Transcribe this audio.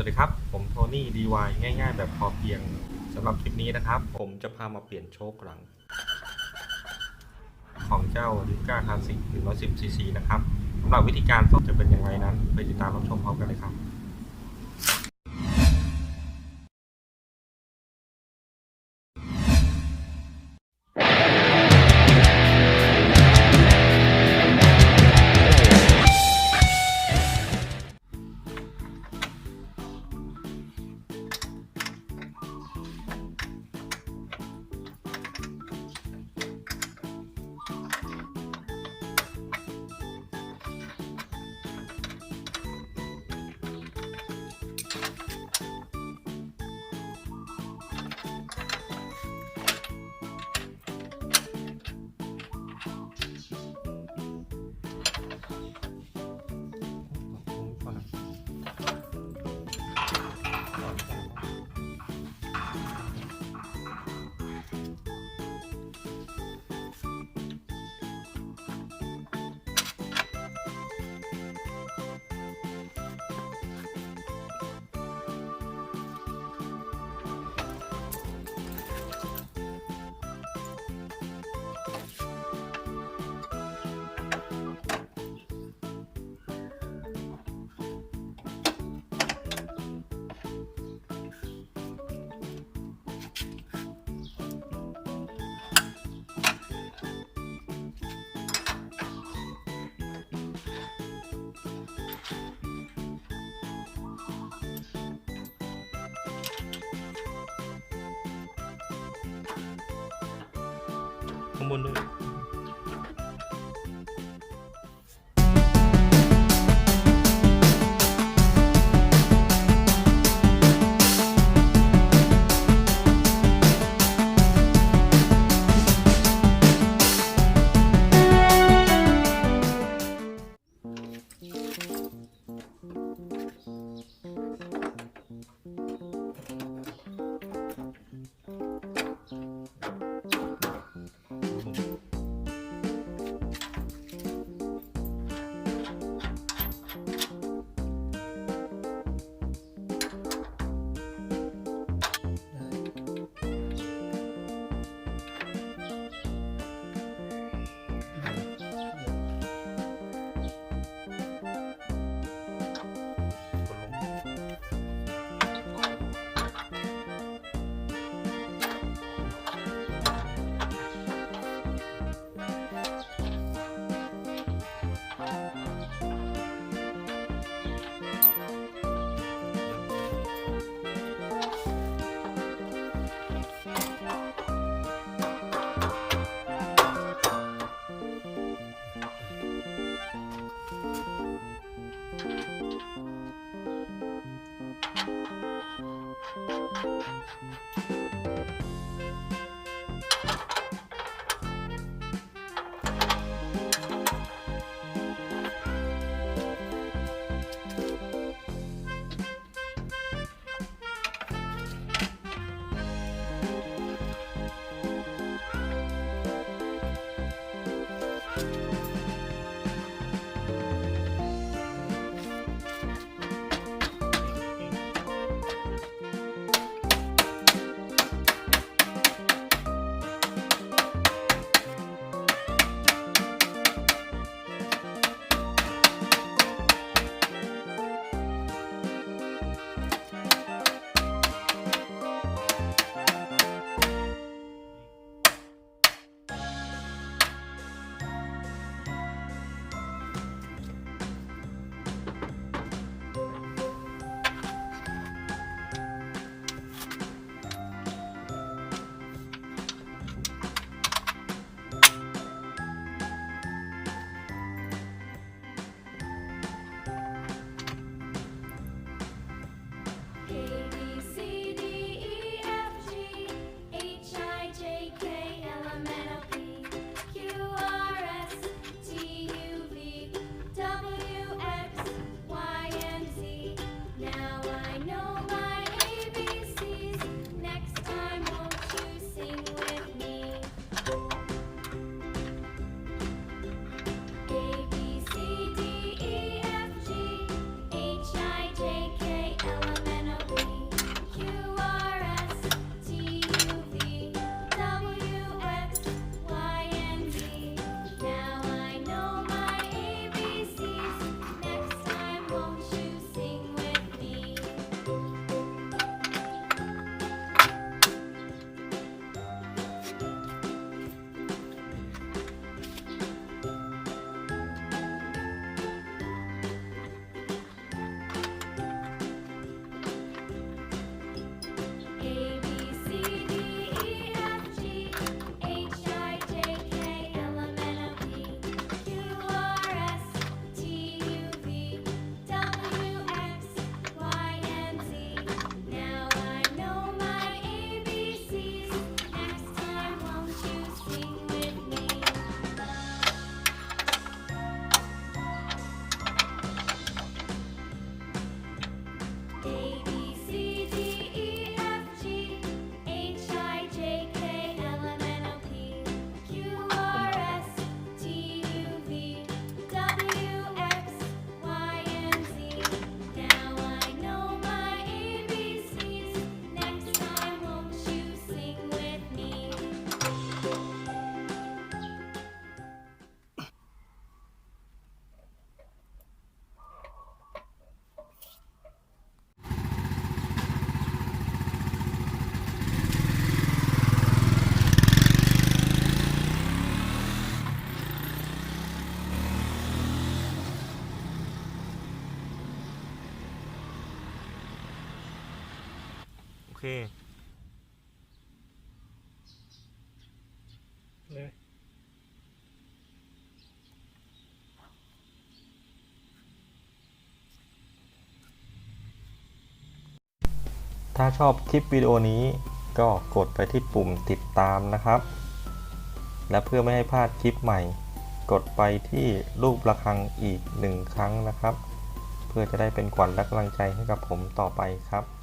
วัสดีครับผมโทนี่ DY ง่ายๆแบบพอเพียงสำหรับคลิปนี้นะครับผมจะพามาเปลี่ยนโชคหลังของเจ้า Ryoka คลาสสิก110 cc นะครับสำหรับวิธีการซ่อมจะเป็นยังไงนั้นไปติดตามรับชมพร้อมกันเลยครับข้างบนด้วย เลยถ้าชอบคลิปวิดีโอนี้ก็กดไปที่ปุ่มติดตามนะครับและเพื่อไม่ให้พลาดคลิปใหม่กดไปที่รูประฆังอีก1 ครั้งนะครับเพื่อจะได้เป็นขวัญและกำลังใจให้กับผมต่อไปครับ